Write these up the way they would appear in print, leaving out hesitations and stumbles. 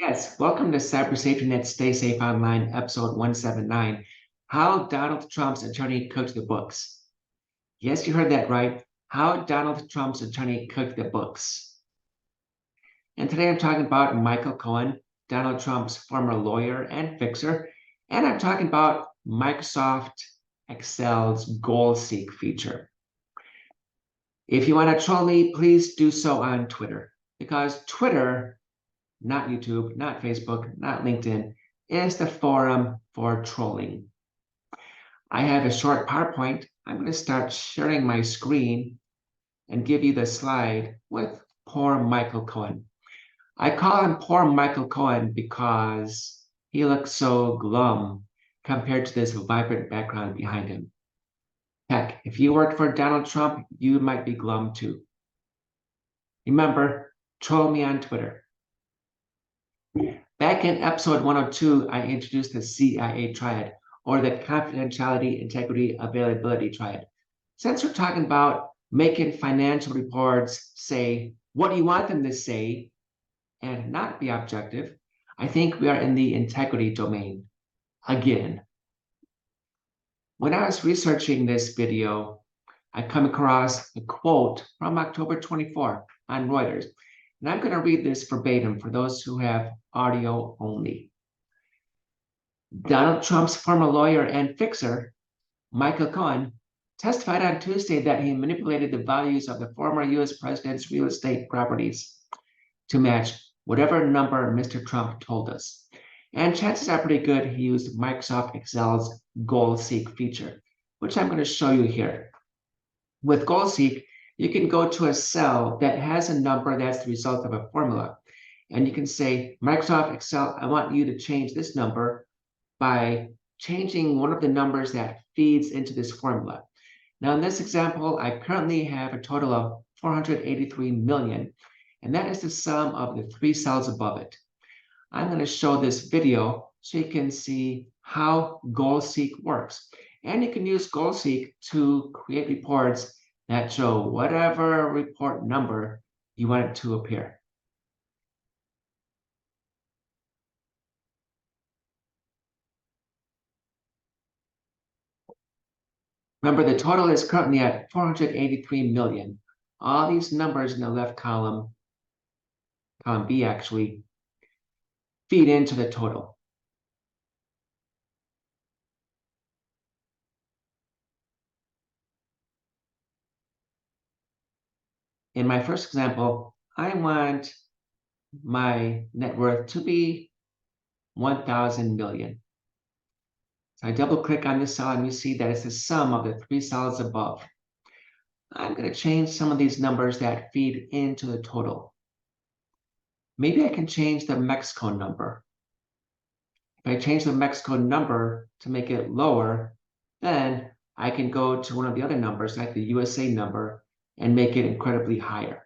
Yes, welcome to Cyber Safety Net Stay Safe Online, episode 179, How Donald Trump's Attorney Cooked the Books. Yes, you heard that right. How Donald Trump's attorney cooked the books. And today I'm talking about Michael Cohen, Donald Trump's former lawyer and fixer, and I'm talking about Microsoft Excel's Goal Seek feature. If you want to troll me, please do so on Twitter, because Twitter, not YouTube, not Facebook, not LinkedIn, is the forum for trolling. I have a short PowerPoint. I'm going to start sharing my screen and give you the slide with poor Michael Cohen. I call him poor Michael Cohen because he looks so glum compared to this vibrant background behind him. Heck, if you worked for Donald Trump, you might be glum too. Remember, troll me on Twitter. Back in episode 102, I introduced the CIA triad, or the confidentiality, integrity, availability triad. Since we're talking about making financial reports say what you want them to say and not be objective, I think we are in the integrity domain again. When I was researching this video, I come across a quote from October 24 on Reuters. And I'm going to read this verbatim for those who have audio only. Donald Trump's former lawyer and fixer, Michael Cohen, testified on Tuesday that he manipulated the values of the former U.S. president's real estate properties to match whatever number Mr. Trump told us. And chances are pretty good he used Microsoft Excel's Goal Seek feature, which I'm going to show you here. With Goal Seek, you can go to a cell that has a number that's the result of a formula. And you can say, Microsoft Excel, I want you to change this number by changing one of the numbers that feeds into this formula. Now, in this example, I currently have a total of 483 million, and that is the sum of the three cells above it. I'm going to show this video so you can see how Goal Seek works. And you can use Goal Seek to create reports that show whatever report number you want it to appear. Remember, the total is currently at 483 million. All these numbers in the left column B actually, feed into the total. In my first example, I want my net worth to be 1,000 million. So I double click on this cell and you see that it's the sum of the three cells above. I'm going to change some of these numbers that feed into the total. Maybe I can change the Mexico number. If I change the Mexico number to make it lower, then I can go to one of the other numbers, like the USA number, and make it incredibly higher.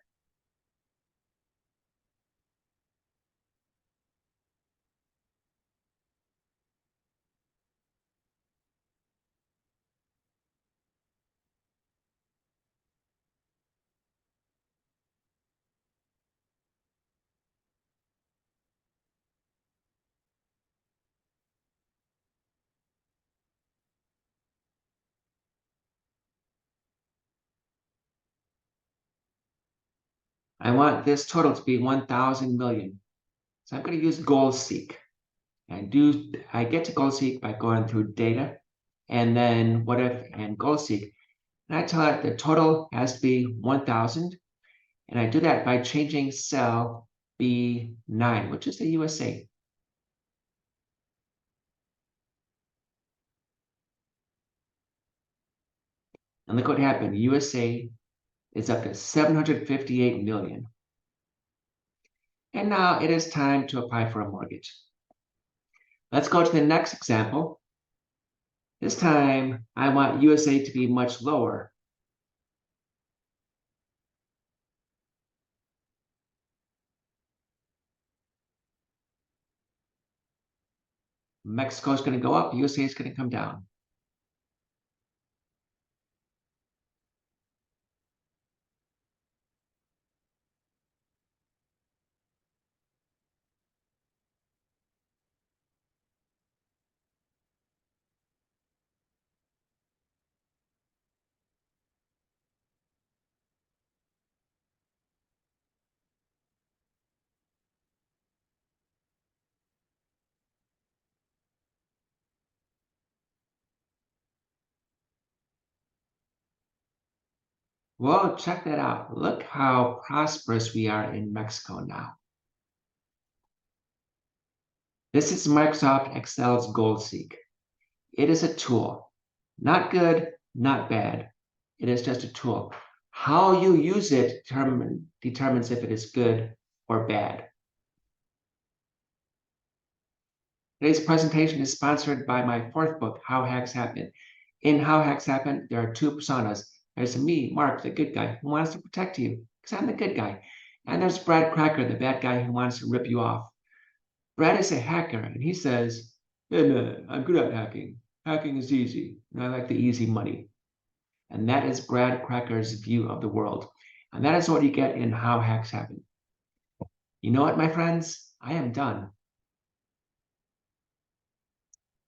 I want this total to be 1,000 million. So I'm going to use Goal Seek. I get to Goal Seek by going through data and then what if and Goal Seek. And I tell it the total has to be 1,000. And I do that by changing cell B9, which is the USA. And look what happened. USA is up to 758 million. And now it is time to apply for a mortgage. Let's go to the next example. This time, I want USA to be much lower. Mexico is going to go up, USA is going to come down. Well, check that out. Look how prosperous we are in Mexico now. This is Microsoft Excel's Gold Seek. It is a tool. Not good, not bad. It is just a tool. How you use it determines if it is good or bad. Today's presentation is sponsored by my fourth book, How Hacks Happen. In How Hacks Happen, there are two personas. There's me, Mark, the good guy, who wants to protect you, because I'm the good guy. And there's Brad Cracker, the bad guy who wants to rip you off. Brad is a hacker, and he says, hey man, I'm good at hacking. Hacking is easy, and I like the easy money. And that is Brad Cracker's view of the world. And that is what you get in How Hacks Happen. You know what, my friends? I am done.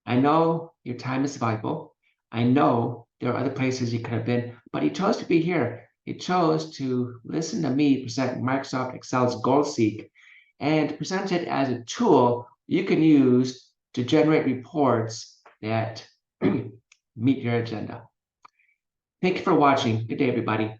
I know your time is valuable. I know there are other places you could have been, but you chose to be here. You chose to listen to me present Microsoft Excel's Gold Seek and present it as a tool you can use to generate reports that meet your agenda. Thank you for watching. Good day, everybody.